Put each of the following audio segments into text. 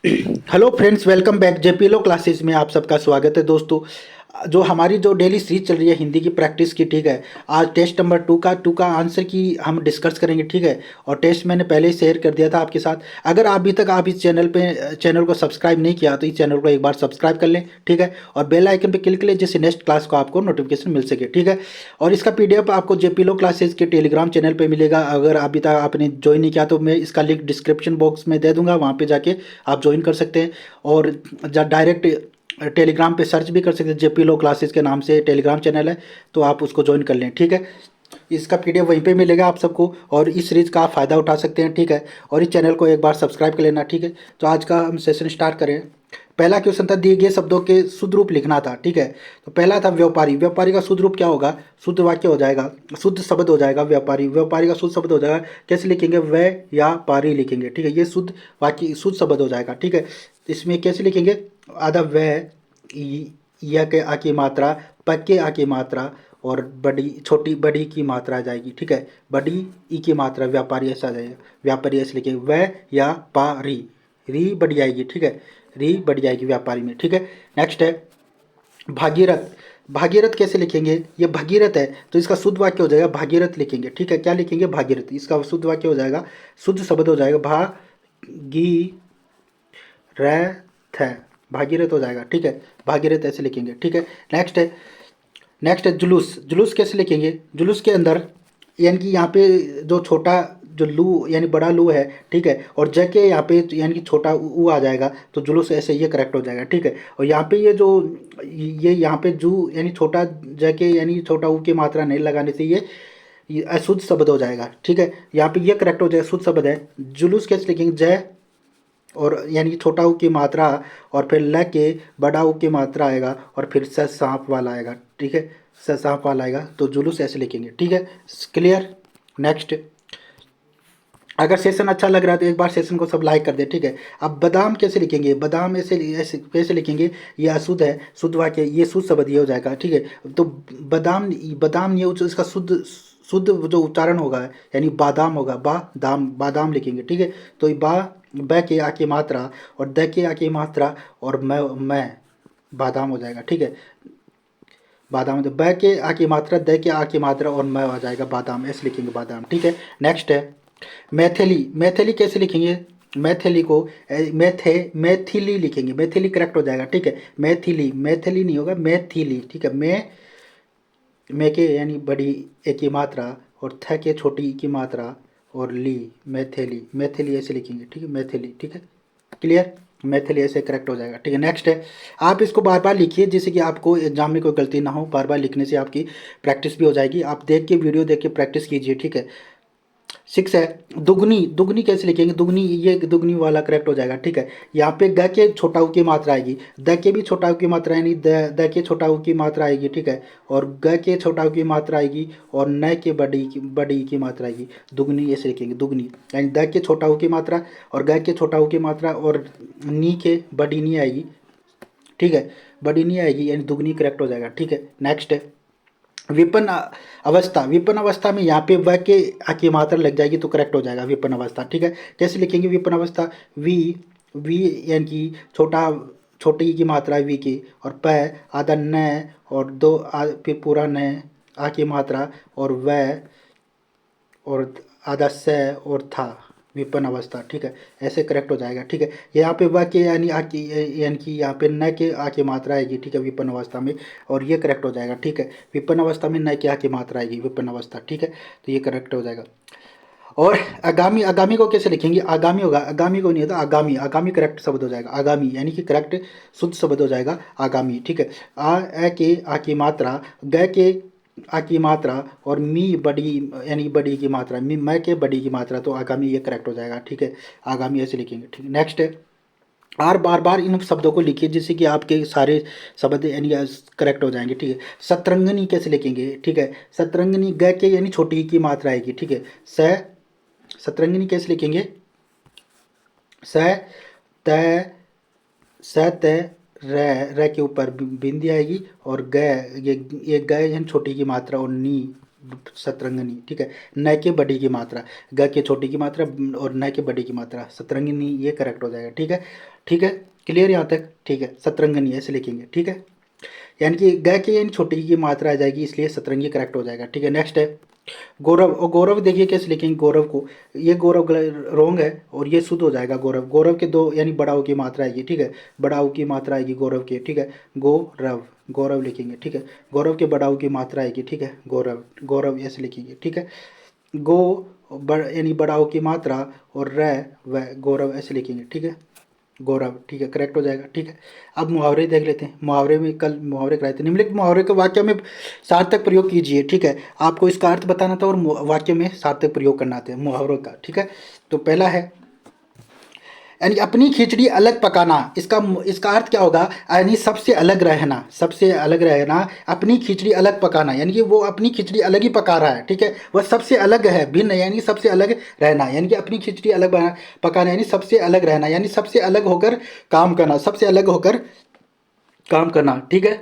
Hello friends, welcome back जेपीलो classes में आप सबका स्वागत है दोस्तों। जो हमारी जो डेली सीरीज चल रही है हिंदी की प्रैक्टिस की, ठीक है। आज टेस्ट नंबर टू का आंसर की हम डिस्कस करेंगे, ठीक है। और टेस्ट मैंने पहले ही शेयर कर दिया था आपके साथ। अगर आप अभी तक आप इस चैनल को सब्सक्राइब नहीं किया तो इस चैनल को एक बार सब्सक्राइब कर लें, ठीक है। और बेल आइकन पर क्लिक करें जिससे नेक्स्ट क्लास को आपको नोटिफिकेशन मिल सके, ठीक है। और इसका पीडीएफ आपको जेपीलो क्लासेस के टेलीग्राम चैनल पे मिलेगा। अगर अभी तक आपने ज्वाइन नहीं किया तो मैं इसका लिंक डिस्क्रिप्शन बॉक्स में दे दूंगा, वहाँ पे जाके आप ज्वाइन कर सकते हैं। और डायरेक्ट टेलीग्राम पे सर्च भी कर सकते हैं, जेपी लो क्लासेस के नाम से टेलीग्राम चैनल है, तो आप उसको ज्वाइन कर लें, ठीक है। इसका पीडीएफ वहीं पे मिलेगा आप सबको, और इस सीरीज का आप फ़ायदा उठा सकते हैं, ठीक है। और इस चैनल को एक बार सब्सक्राइब कर लेना, ठीक है। तो आज का हम सेशन स्टार्ट करें। पहला क्वेश्चन था, दिए गए शब्दों के शुद्ध रूप लिखना था, ठीक है। तो पहला था व्यापारी। व्यापारी का शुद्ध रूप क्या होगा? शुद्ध वाक्य हो जाएगा, शुद्ध शब्द हो जाएगा व्यापारी। व्यापारी का शुद्ध शब्द हो जाएगा, कैसे लिखेंगे? वै या पारी लिखेंगे, ठीक है। ये शुद्ध वाक्य शुद्ध शब्द हो जाएगा, ठीक है। इसमें कैसे लिखेंगे? आधा वै, या के आ की मात्रा, प के आ की मात्रा, और बड़ी छोटी बड़ी की मात्रा आ जाएगी, ठीक है। बड़ी ई की मात्रा, व्यापारी ऐसा आ जाएगा। व्यापारी ऐसे लिखेंगे, वै या पा री बड़ी आएगी, ठीक है। री बड़ी आएगी व्यापारी में, ठीक है। नेक्स्ट है भागीरथ। भागीरथ कैसे लिखेंगे? ये भगीरथ है तो इसका शुद्ध वाक्य हो जाएगा भागीरथ लिखेंगे, ठीक है। क्या लिखेंगे? भागीरथ। इसका शुद्ध वाक्य हो जाएगा, शुद्ध शब्द हो जाएगा भागी रथ है, भागीरथ हो जाएगा, ठीक है। भागीरथ ऐसे लिखेंगे, ठीक है। नेक्स्ट है जुलूस। जुलूस कैसे लिखेंगे? जुलूस के अंदर यानी कि यहाँ पे जो छोटा जो लू यानी बड़ा लू है, ठीक है। और ज के यहाँ पे यानी कि छोटा ऊ आ जाएगा, तो जुलूस ऐसे ये करेक्ट हो जाएगा, ठीक है। और यहाँ पे ये यहाँ पे जू यानी छोटा ज के यानी छोटा ऊ की मात्रा नहीं लगाने से ये अशुद्ध शब्द हो जाएगा, ठीक है। यहाँ पे ये करेक्ट हो जाएगा, शुद्ध शब्द है। जुलूस कैसे लिखेंगे? जय और यानी कि छोटा ऊ की मात्रा, और फिर ल के बड़ा ऊ की मात्रा आएगा, और फिर स सांप वाला आएगा, ठीक है। स सांप वाला आएगा, तो जुलूस ऐसे लिखेंगे, ठीक है। क्लियर? नेक्स्ट, अगर सेशन अच्छा लग रहा है तो एक बार सेशन को सब लाइक कर दे, ठीक है। अब बादाम कैसे लिखेंगे? बादाम ऐसे कैसे लिखेंगे? ये अशुद्ध है, शुद्ध वाक्य, ये शुद्ध शब्द ये हो जाएगा, ठीक है। तो बादाम, बादाम ये इसका शुद्ध शुद्ध जो उच्चारण होगा यानी बादाम होगा, बादाम, बादाम लिखेंगे, ठीक है। तो ये ब के आ की मात्रा, और द के आ की मात्रा, और मैं बादाम हो जाएगा, ठीक है। बादाम, तो ब के आ की मात्रा, द के आ की मात्रा, और मैं आ जाएगा बादाम, ऐसे लिखेंगे बादाम, ठीक है। नेक्स्ट है मैथिली। मैथिली कैसे लिखेंगे? मैथिली को मैथिली लिखेंगे, मैथिली करेक्ट हो जाएगा, ठीक है। मैथिली, मैथिली नहीं होगा, मैथिली, ठीक है। मैं के यानी बड़ी ए की मात्रा, और थ के छोटी ई की मात्रा, और ली, मैथिली, मैथिली ऐसे लिखेंगे, ठीक है। मैथिली, ठीक है। क्लियर? मैथिली ऐसे करेक्ट हो जाएगा, ठीक है। नेक्स्ट है, आप इसको बार बार लिखिए जिससे कि आपको एग्जाम में कोई गलती ना हो। बार बार लिखने से आपकी प्रैक्टिस भी हो जाएगी। आप देख के वीडियो देख के प्रैक्टिस कीजिए, ठीक है। 6 है दुगनी। दुगनी कैसे लिखेंगे? दुगनी, ये दुगनी वाला करेक्ट हो जाएगा, ठीक है। यहाँ पे ग के छोटा ऊ की मात्रा आएगी, द के भी छोटा ऊ की मात्रा यानी द के छोटा ऊ की मात्रा आएगी, ठीक है। और ग के छोटा ऊ की मात्रा आएगी, और न के बड़ी की मात्रा आएगी। दुगनी ऐसे लिखेंगे, दुगनी यानी द के छोटा ऊ की मात्रा, और ग के छोटा ऊ की मात्रा, और नी के बड़ी नी आएगी, ठीक है। बड़ी नी आएगी यानी दुगनी करेक्ट हो जाएगा, ठीक है। नेक्स्ट है विपन्न अवस्था। विपन्न अवस्था में यहाँ पे व के आ की मात्रा लग जाएगी तो करेक्ट हो जाएगा विपन्न अवस्था, ठीक है। कैसे लिखेंगे विपन्न अवस्था? वी वी यानी कि छोटी की मात्रा वी की, और प आधा न, और फिर पूरा न आ की मात्रा, और व, और आधा से, और था, विपन्न अवस्था, ठीक है। ऐसे करेक्ट हो जाएगा, ठीक है। यहाँ पे व के यानी आ की यानी कि यहाँ पे न के आ की मात्रा आएगी, ठीक है, विपन्न अवस्था में, और ये करेक्ट हो जाएगा, ठीक है। विपन्न अवस्था में न के आ की मात्रा आएगी, विपन्न अवस्था, ठीक है। तो ये करेक्ट हो जाएगा। और आगामी, आगामी को कैसे लिखेंगे? आगामी होगा, आगामी को नहीं होता, आगामी, आगामी करेक्ट शब्द हो जाएगा, आगामी यानी कि करेक्ट शुद्ध शब्द हो जाएगा आगामी, ठीक है। ए के आ की मात्रा, ग के आ की मात्रा, और मी बड़ी यानी बड़ी की मात्रा, मी मैं के बड़ी की मात्रा, तो आगामी ये करेक्ट हो जाएगा, ठीक है। आगामी ऐसे लिखेंगे, ठीक है। नेक्स्ट है और बार बार इन शब्दों को लिखिए जिससे कि आपके सारे शब्द यानी करेक्ट हो जाएंगे, ठीक है। सतरंगनी कैसे लिखेंगे? ठीक है, सतरंगनी ग के यानी छोटी की मात्रा आएगी, ठीक है। सतरंगिनी कैसे लिखेंगे? स त स त र के ऊपर बिंदी आएगी, और ग, ये ग यानी छोटी की मात्रा, और नी सतरंगिनी, ठीक है। न के बड़ी की मात्रा, ग के छोटी की मात्रा और न के बड़ी की मात्रा, सतरंगिनी, ये करेक्ट हो जाएगा, ठीक है। ठीक है, क्लियर यहाँ तक, ठीक है। सतरंगिनी ऐसे लिखेंगे, ठीक है। यानी कि ग के यानी छोटी की मात्रा आ जाएगी, इसलिए सतरंगी करेक्ट हो जाएगा, ठीक है। नेक्स्ट है गौरव। और गौरव देखिए कैसे लिखेंगे गौरव को, ये गौरव रोंग है और ये शुद्ध हो जाएगा गौरव। गौरव के दो यानी बड़ा ऊ की मात्रा आएगी, ठीक है। बड़ा ऊ की मात्रा आएगी गौरव के, ठीक है। गौरव, गौरव लिखेंगे, ठीक है। गौरव के बड़ा ऊ की मात्रा आएगी, ठीक है। गौरव, गौरव ऐसे लिखेंगे, ठीक है। गो यानी बड़ा ऊ की मात्रा और र व गौरव ऐसे लिखेंगे, ठीक है। गौरव, ठीक है, करेक्ट हो जाएगा, ठीक है। अब मुहावरे देख लेते हैं। मुहावरे में कल मुहावरे कराए थे। निम्नलिखित मुहावरे के वाक्य में सार्थक प्रयोग कीजिए, ठीक है। आपको इसका अर्थ बताना था और वाक्य में सार्थक प्रयोग करना था मुहावरों का, ठीक है। तो पहला है यानी अपनी खिचड़ी अलग पकाना, इसका अर्थ क्या होगा, यानी सबसे अलग रहना, सबसे अलग रहना, अपनी खिचड़ी अलग पकाना, यानी कि वो अपनी खिचड़ी अलग ही पका रहा है, ठीक है। वह सबसे अलग है, भिन्न यानी सबसे अलग रहना, यानी कि अपनी खिचड़ी अलग पकाना यानी सबसे अलग रहना, यानी सबसे अलग होकर काम करना, सबसे अलग होकर काम करना, ठीक है।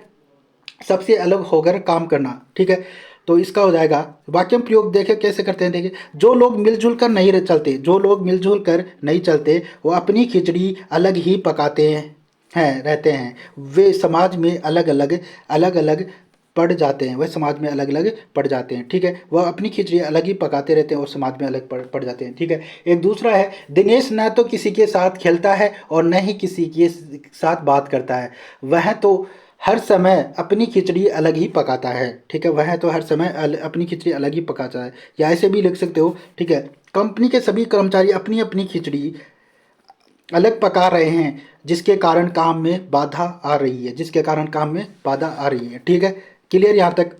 सबसे अलग होकर काम करना, ठीक है। तो इसका हो जाएगा वाक्य में प्रयोग, देखें कैसे करते हैं। देखिए, जो लोग मिलजुल कर नहीं चलते, जो लोग मिलजुल कर नहीं चलते, वो अपनी खिचड़ी अलग ही पकाते हैं रहते हैं, वे समाज में अलग अलग अलग अलग पड़ जाते हैं, वह समाज में अलग अलग पड़ जाते हैं, ठीक है। वह अपनी खिचड़ी अलग ही पकाते रहते हैं और समाज में अलग पड़ जाते हैं, ठीक है। एक दूसरा है, दिनेश न तो किसी के साथ खेलता है और न ही किसी के साथ बात करता है, वह तो हर समय अपनी खिचड़ी अलग ही पकाता है, ठीक है। वह तो हर समय अपनी खिचड़ी अलग ही पकाता है, या ऐसे भी लिख सकते हो, ठीक है। कंपनी के सभी कर्मचारी अपनी अपनी खिचड़ी अलग पका रहे हैं, जिसके कारण काम में बाधा आ रही है, जिसके कारण काम में बाधा आ रही है, ठीक है। क्लियर यहाँ तक।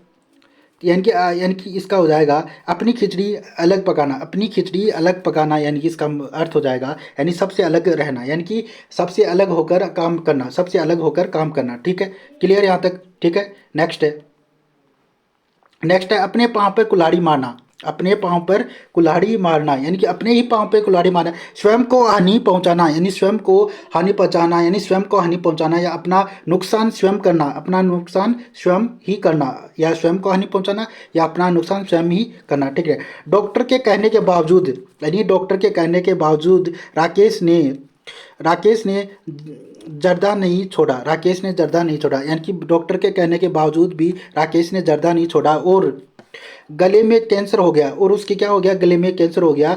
यानी कि इसका हो जाएगा अपनी खिचड़ी अलग पकाना, अपनी खिचड़ी अलग पकाना, यानी कि इसका अर्थ हो जाएगा यानी सबसे अलग रहना, यानी कि सबसे अलग होकर काम करना, सबसे अलग होकर काम करना, ठीक है। क्लियर यहाँ तक, ठीक है। नेक्स्ट है अपने पाँव पर कुल्हाड़ी मारना, अपने पाँव पर कुल्हाड़ी मारना, यानी कि अपने ही पाँव पे कुल्हाड़ी मारना, स्वयं को हानि पहुंचाना, यानी स्वयं को हानि पहुंचाना, यानी स्वयं को हानि पहुंचाना, या अपना नुकसान स्वयं करना, अपना नुकसान स्वयं ही करना, या स्वयं को हानि पहुंचाना या अपना नुकसान स्वयं ही करना, ठीक है। डॉक्टर के कहने के बावजूद, यानी डॉक्टर के कहने के बावजूद राकेश ने जर्दा नहीं छोड़ा, राकेश ने जर्दा नहीं छोड़ा, यानी कि डॉक्टर के कहने के बावजूद भी राकेश ने जर्दा नहीं छोड़ा और गले में कैंसर हो गया, और उसके क्या हो गया, गले में कैंसर हो गया।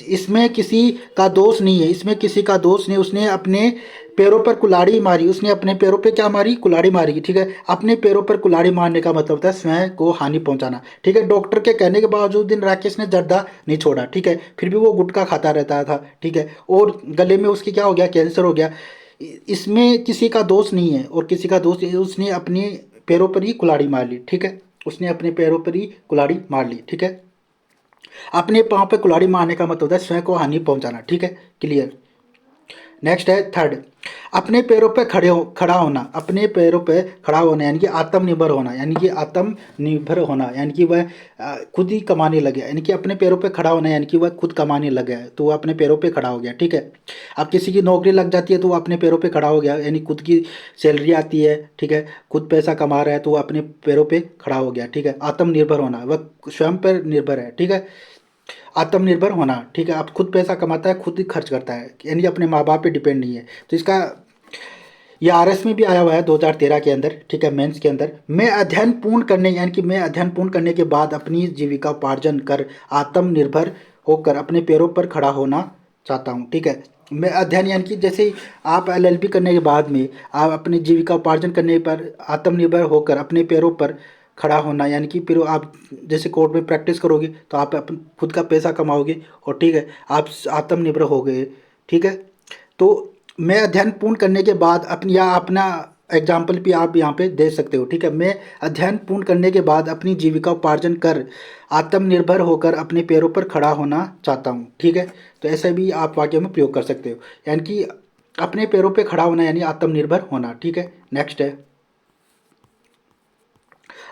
इसमें किसी का दोष नहीं है, इसमें किसी का दोष नहीं, उसने अपने पैरों पर कुल्हाड़ी मारी, उसने अपने पैरों पे क्या मारी, कुल्हाड़ी मारी, ठीक है। अपने पैरों पर कुल्हाड़ी मारने का मतलब था स्वयं को हानि पहुंचाना, ठीक है। डॉक्टर के कहने के बावजूद दिन राकेश ने जर्दा नहीं छोड़ा, ठीक है। फिर भी वो गुटखा खाता रहता था, ठीक है। और गले में उसकी क्या हो गया, कैंसर हो गया। इसमें किसी का दोष नहीं है, और किसी का दोष, उसने अपने पैरों पर ही कुल्हाड़ी मार ली, ठीक है। उसने अपने पैरों पर ही कुल्हाड़ी मार ली, ठीक है। अपने पाँव पे कुल्हाड़ी मारने का मतलब होता है स्वयं को हानि पहुंचाना, ठीक है। क्लियर। नेक्स्ट है थर्ड, अपने पैरों पे खड़ा होना, अपने पैरों पे खड़ा होना, यानी कि आत्मनिर्भर होना, यानी कि आत्मनिर्भर होना, यानी कि वह खुद ही कमाने लगे, यानी कि अपने पैरों पे खड़ा होना, यानी कि वह खुद कमाने लग गया है, तो वह अपने पैरों पे खड़ा हो गया, ठीक है। अब किसी की नौकरी लग जाती है तो वो अपने पैरों पे खड़ा हो गया, यानी खुद की सैलरी आती है, ठीक है। खुद पैसा कमा रहा है तो वो अपने पैरों पे खड़ा हो गया, ठीक है। आत्मनिर्भर होना, वह स्वयं पर निर्भर है, ठीक है। आत्मनिर्भर होना, ठीक है। आप खुद पैसा कमाता है, खुद ही खर्च करता है, यानी अपने माँ बाप पे डिपेंड नहीं है। तो इसका ये आरएस में भी आया हुआ है 2013 के अंदर, ठीक है, मेंस के अंदर। मैं अध्ययन पूर्ण करने, यानी कि मैं अध्ययन पूर्ण करने के बाद अपनी जीविका उपार्जन कर आत्मनिर्भर होकर अपने पैरों पर खड़ा होना चाहता हूँ, ठीक है। मैं अध्ययन यानी कि जैसे आप एलएलबी करने के बाद में आप अपनी जीविका उपार्जन करने पर आत्मनिर्भर होकर अपने पैरों पर खड़ा होना, यानी कि फिर आप जैसे कोर्ट में प्रैक्टिस करोगे तो आप अपन खुद का पैसा कमाओगे, और ठीक है आप आत्मनिर्भर हो गए, ठीक है। तो मैं अध्ययन पूर्ण करने के बाद अपनी, या अपना एग्जाम्पल भी आप यहाँ पे दे सकते हो, ठीक है। मैं अध्ययन पूर्ण करने के बाद अपनी जीविका उपार्जन कर आत्मनिर्भर होकर अपने पैरों पर खड़ा होना चाहता हूँ, ठीक है। तो ऐसा भी आप वाक्य में प्रयोग कर सकते हो, यानी कि अपने पैरों पे खड़ा होना यानी आत्मनिर्भर होना, ठीक है। नेक्स्ट है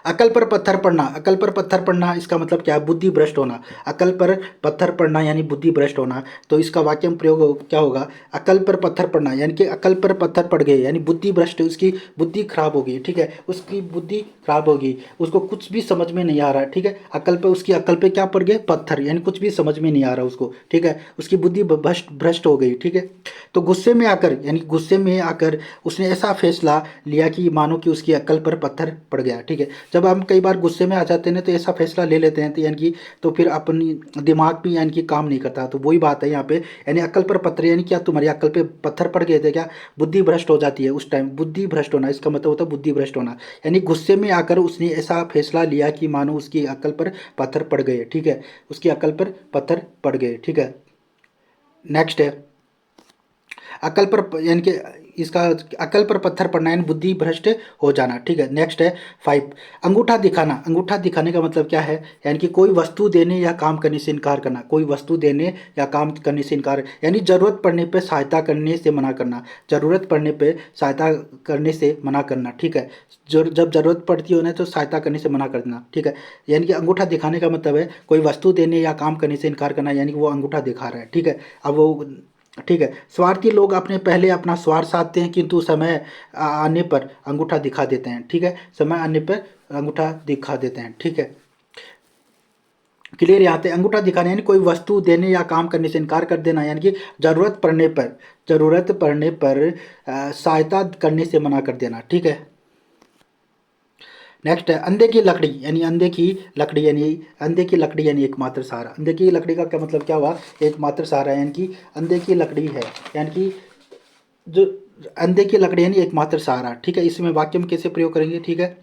अकल पर पत्थर पड़ना, अकल पर पत्थर पड़ना इसका मतलब क्या है? बुद्धि भ्रष्ट होना। अकल पर पत्थर पड़ना यानी बुद्धि भ्रष्ट होना। तो इसका वाक्य में प्रयोग क्या होगा? अकल पर पत्थर पड़ना यानी कि अकल पर पत्थर पड़ गए यानी बुद्धि भ्रष्ट, उसकी बुद्धि खराब होगी, ठीक है, उसकी बुद्धि खराब होगी, उसको कुछ भी समझ में नहीं आ रहा, ठीक है, अकल पे, उसकी अकल पे क्या पड़ गए? पत्थर, यानी कुछ भी समझ में नहीं आ रहा उसको, ठीक है, उसकी बुद्धि भ्रष्ट भ्रष्ट हो गई, ठीक है। तो गुस्से में आकर, यानी गुस्से में आकर उसने ऐसा फैसला लिया कि मानो कि उसकी अकल पर पत्थर पड़ गया, ठीक है। जब हम कई बार गुस्से में आ जाते हैं तो ऐसा फैसला ले लेते हैं, तो यानी कि तो फिर अपनी दिमाग भी यानी कि काम नहीं करता। तो वही बात है यहाँ पे, यानी अकल पर पत्थर, यानी क्या तुम्हारी अकल पे पत्थर पड़ गए थे क्या? बुद्धि भ्रष्ट हो जाती है उस टाइम। बुद्धि भ्रष्ट होना इसका मतलब होता है बुद्धि भ्रष्ट होना, यानी गुस्से में आकर उसने ऐसा फैसला लिया कि मानो उसकी अकल पर पत्थर पड़ गए, ठीक है, उसकी अकल पर पत्थर पड़ गए, ठीक है। नेक्स्ट है अकल पर, यानी कि इसका अकल पर पत्थर पड़ना यानी बुद्धि भ्रष्ट हो जाना, ठीक है। नेक्स्ट है 5, अंगूठा दिखाना। अंगूठा दिखाने का मतलब क्या है? यानी कि कोई वस्तु देने या काम करने से इनकार करना, कोई वस्तु देने या काम करने से इनकार, यानी जरूरत पड़ने पर सहायता करने से मना करना, जरूरत पड़ने पर सहायता करने से मना करना, ठीक है, जब जरूरत पड़ती हो ना तो सहायता करने से मना करना, ठीक है। यानी कि अंगूठा दिखाने का मतलब है कोई वस्तु देने या काम करने से इनकार करना, यानी कि वो अंगूठा दिखा रहा है, ठीक है। अब वो, ठीक है, स्वार्थी लोग अपने पहले अपना स्वार्थ साधते हैं किंतु समय आने पर अंगूठा दिखा देते हैं, ठीक है, समय आने पर अंगूठा दिखा देते हैं, ठीक है। क्लियर यहाँ पे अंगूठा दिखाना यानी कोई वस्तु देने या काम करने से इनकार कर देना, यानी कि जरूरत पड़ने पर सहायता करने से मना कर देना, ठीक है। नेक्स्ट है अंधे की लकड़ी, यानी अंधे की लकड़ी, यानी अंधे की लकड़ी यानी एकमात्र सहारा। अंधे की लकड़ी का क्या मतलब क्या हुआ? एकमात्र सहारा, यानी कि अंधे की लकड़ी है, यानी कि जो अंधे की लकड़ी यानी एकमात्र सहारा, ठीक है। इसमें वाक्य में कैसे प्रयोग करेंगे? ठीक है,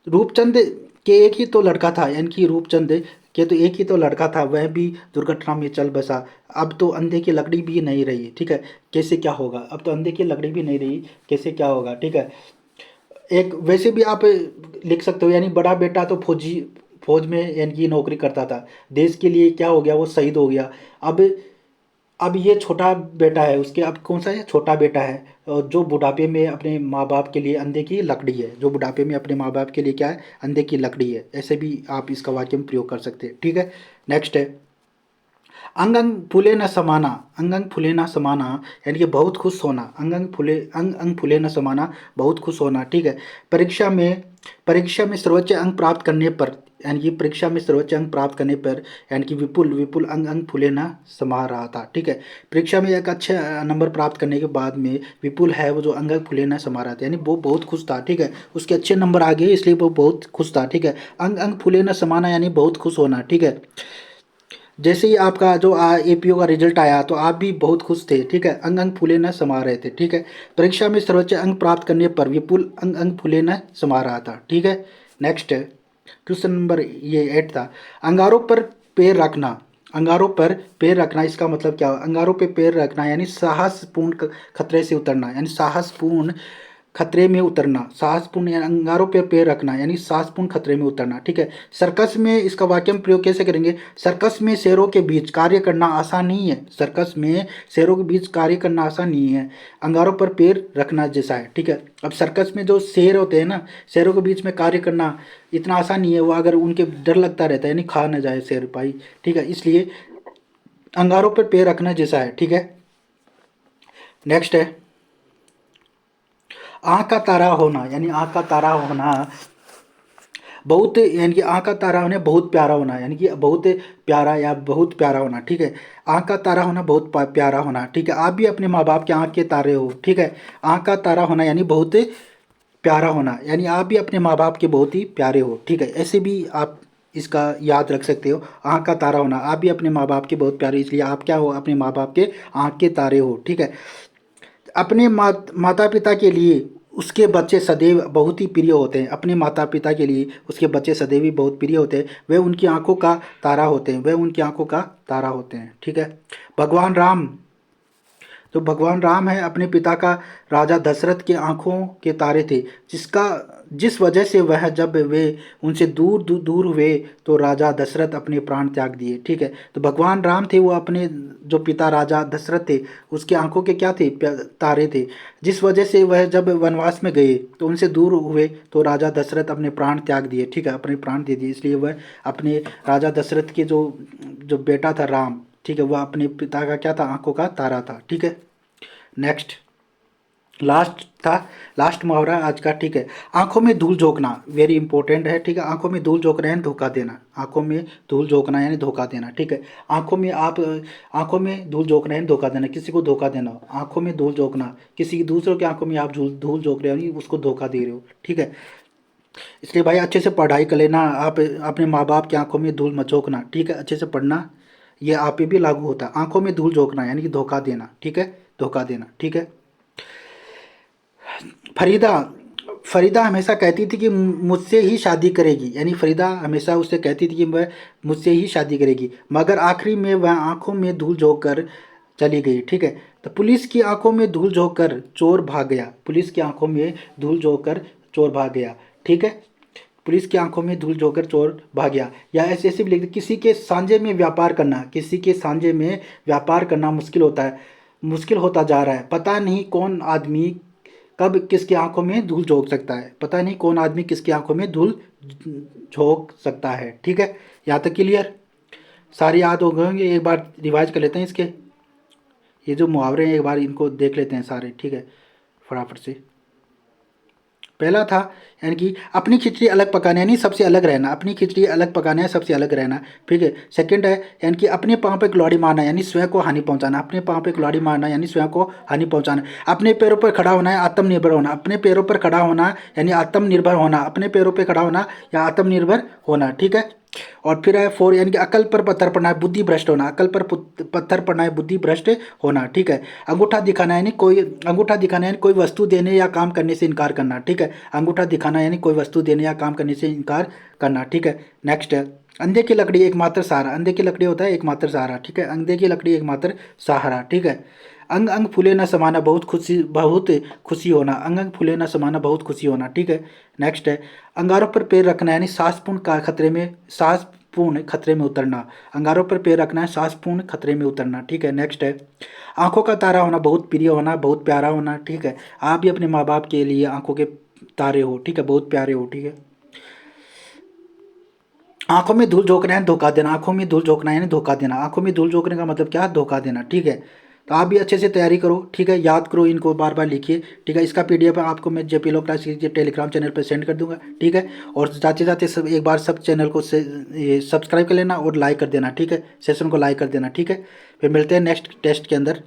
रूपचंद के एक ही तो लड़का था, यानी कि रूपचंद के तो एक ही तो लड़का था, वह भी दुर्घटना में चल बसा। अब तो अंधे की लकड़ी भी नहीं रही, ठीक है, कैसे क्या होगा? अब तो अंधे की लकड़ी भी नहीं रही, कैसे क्या होगा, ठीक है। एक वैसे भी आप लिख सकते हो, यानी बड़ा बेटा तो फौज में यानी कि नौकरी करता था, देश के लिए क्या हो गया? वो शहीद हो गया। अब अब ये छोटा बेटा है उसके, अब कौन सा है? छोटा बेटा है, और जो बुढ़ापे में अपने माँ बाप के लिए अंधे की लकड़ी है, जो बुढ़ापे में अपने माँ बाप के लिए क्या है? अंधे की लकड़ी है। ऐसे भी आप इसका वाक्य में प्रयोग कर सकते हैं, ठीक है। नेक्स्ट है अंग अंग फूले न समाना। अंग अंग फूले न समाना यानी कि बहुत खुश होना। अंग अंग फूले न समाना, बहुत खुश होना, ठीक है। परीक्षा में सर्वोच्च अंक प्राप्त करने पर, यानी कि परीक्षा में सर्वोच्च अंक प्राप्त करने पर, यानी कि विपुल विपुल अंग अंग फूले न समा रहा था, ठीक है। परीक्षा में एक अच्छे नंबर प्राप्त करने के बाद में विपुल है वो जो अंग अंग फूले न समा रहा था, यानी वो बहुत खुश था, ठीक है, उसके अच्छे नंबर आ गए इसलिए वो बहुत खुश था, ठीक है। अंग अंग फूले न समाना यानी बहुत खुश होना, ठीक है। जैसे ही आपका जो एपीओ का रिजल्ट आया तो आप भी बहुत खुश थे, ठीक है, अंग अंग फूले न समा रहे थे, ठीक है। परीक्षा में सर्वोच्च अंक प्राप्त करने पर विपुल अंग अंग फूले न समा रहा था, ठीक है। नेक्स्ट है क्वेश्चन नंबर ये 8 था, अंगारों पर पैर रखना। अंगारों पर पैर रखना इसका मतलब क्या? अंगारों पे पैर रखना यानी साहसपूर्ण खतरे से उतरना, यानी साहसपूर्ण खतरे में उतरना, साहसपूर्ण यानी अंगारों पे पैर रखना यानी साहसपूर्ण खतरे में उतरना, ठीक है। सर्कस में इसका वाक्य में प्रयोग कैसे करेंगे? सर्कस में शेरों के बीच कार्य करना आसान नहीं है, सर्कस में शेरों के बीच कार्य करना आसान नहीं है, अंगारों पर पैर रखना जैसा है, ठीक है। अब सर्कस में जो शेर होते हैं ना, शेरों के बीच में कार्य करना इतना आसान नहीं है, वो अगर उनके डर लगता रहता है, यानी खा ना जाए शेर भाई, ठीक है, इसलिए अंगारों पर पैर रखना जैसा है, ठीक है। नेक्स्ट है आँख का तारा होना, यानी आँख का तारा होना बहुत, यानी कि आँख का तारा होना बहुत प्यारा होना, यानी कि बहुत प्यारा या बहुत प्यारा होना, ठीक है। आँख का तारा होना बहुत प्यारा होना, ठीक है। आप भी अपने माँ बाप के आँख के तारे हो, ठीक है। आँख का तारा होना यानी बहुत प्यारा होना, यानी आप भी अपने माँ बाप के बहुत ही प्यारे हो, ठीक है। ऐसे भी आप इसका याद रख सकते हो, आँख का तारा होना, आप भी अपने माँ बाप के बहुत प्यारे, इसलिए आप क्या हो? अपने माँ बाप के आँख के तारे हो, ठीक है। अपने माता पिता के लिए उसके बच्चे सदैव बहुत ही प्रिय होते हैं, अपने माता पिता के लिए उसके बच्चे सदैव ही बहुत प्रिय होते हैं, वे उनकी आंखों का तारा होते हैं, वे उनकी आंखों का तारा होते हैं, ठीक है। भगवान राम, जो भगवान राम है अपने पिता का राजा दशरथ के आंखों के तारे थे, जिसका जिस वजह से वह जब वे उनसे दूर हुए तो राजा दशरथ अपने प्राण त्याग दिए। ठीक है, तो भगवान राम थे, वो अपने जो पिता राजा दशरथ थे उसकी आंखों के क्या थे, तारे थे। जिस वजह से वह जब वनवास में गए तो उनसे दूर हुए तो राजा दशरथ अपने प्राण त्याग दिए। ठीक है, अपने प्राण दे दिए, इसलिए वह अपने राजा दशरथ के जो जो बेटा था राम, ठीक है, वह अपने पिता का क्या था, आंखों का तारा था। ठीक है, नेक्स्ट लास्ट था, लास्ट मुहावरा आज का। ठीक है, आंखों में धूल झोंकना वेरी इंपॉर्टेंट है। ठीक है, आंखों में धूल झोंकना यानी धोखा देना, आंखों में धूल झोंकना यानी धोखा देना। ठीक है, आंखों में धूल झोंकना यानी धोखा देना, किसी को धोखा देना। आंखों में धूल झोंकना, किसी की दूसरों की आंखों में आप धूल झोंक रहे हो यानी उसको धोखा दे रहे हो। ठीक है, इसलिए भाई अच्छे से पढ़ाई कर लेना, आप अपने माँ बाप की आंखों में धूल मत झोंकना। ठीक है, अच्छे से पढ़ना, ये आप पे भी लागू होता है। आंखों में धूल झोंकना यानी कि धोखा देना। ठीक है, धोखा देना। ठीक है, फरीदा फरीदा हमेशा कहती थी कि मुझसे ही शादी करेगी, यानी फरीदा हमेशा उससे कहती थी कि वह मुझसे ही शादी करेगी, मगर आखिरी में वह आंखों में धूल झोंक कर चली गई। ठीक है, तो पुलिस की आंखों में धूल झोंक कर चोर भाग गया, पुलिस की आंखों में धूल झोंक कर चोर भाग गया। ठीक है, पुलिस की आंखों में धूल झोंक कर चोर भाग गया। या ऐसे ऐसे भी लिखते, किसी के सांझे में व्यापार करना, किसी के सांझे में व्यापार करना मुश्किल होता है, मुश्किल होता जा रहा है। पता नहीं कौन आदमी कब किसकी आंखों में धूल झोंक सकता है, पता नहीं कौन आदमी किसकी आंखों में धूल झोंक सकता है। ठीक है, यहाँ तक क्लियर, सारे याद हो गए होंगे। एक बार रिवाइज कर लेते हैं इसके, ये जो मुहावरे हैं एक बार इनको देख लेते हैं सारे। ठीक है, फटाफट से। पहला था यानी कि अपनी खिचड़ी अलग पकाना, यानी सबसे अलग रहना, अपनी खिचड़ी अलग पकाना है, सबसे अलग रहना। ठीक है, सेकंड है यानी कि अपने पाँव पे कुल्हाड़ी मारना, यानी स्वयं को हानि पहुंचाना, अपने पाँव पे कुल्हाड़ी मारना यानी स्वयं को हानि पहुंचाना। अपने पैरों पर खड़ा होना है, आत्मनिर्भर होना, अपने पैरों पर खड़ा होना यानी आत्मनिर्भर होना, अपने पैरों पर खड़ा होना या आत्मनिर्भर होना। ठीक है, और फिर है फोर यानी कि अकल पर पत्थर पड़ना है, बुद्धि भ्रष्ट होना, अकल पर पत्थर पड़ना है, बुद्धि भ्रष्ट होना। ठीक है, अंगूठा दिखाना यानी कोई वस्तु देने या काम करने से इनकार करना। ठीक है, अंगूठा दिखाना यानी कोई वस्तु देने या काम करने से इनकार करना। ठीक है, नेक्स्ट है अंधे की लकड़ी एकमात्र सहारा, अंधे की लकड़ी होता है एकमात्र सहारा। ठीक है, अंधे की लकड़ी एकमात्र सहारा। ठीक है, अंग अंग फूले न समाना, बहुत खुशी होना, अंग अंग फूले न समाना, बहुत खुशी होना। ठीक है, नेक्स्ट है अंगारों पर पैर रखना यानी सांसपूर्ण खतरे में उतरना, अंगारों पर पैर रखना है, सांसपूर्ण खतरे में उतरना। ठीक है, नेक्स्ट है आंखों का तारा होना, बहुत प्रिय होना, बहुत प्यारा होना। ठीक है, आप भी अपने माँ बाप के लिए आंखों के तारे हो। ठीक है, बहुत प्यारे हो। ठीक है, आंखों में धूल झोंकना है, धोखा देना, आंखों में धूल झोंकना है धोखा देना, आंखों में धूल झोंकने का मतलब क्या, धोखा देना। ठीक है, तो आप भी अच्छे से तैयारी करो। ठीक है, याद करो, इनको बार बार लिखिए। ठीक है, इसका पीडीएफ आपको मैं जेपी लो क्लास के टेलीग्राम चैनल पर सेंड कर दूंगा। ठीक है, और जाते जाते सब एक बार सब चैनल को ये सब्सक्राइब कर लेना और लाइक कर देना। ठीक है, सेशन को लाइक कर देना। ठीक है, फिर मिलते हैं नेक्स्ट टेस्ट के अंदर।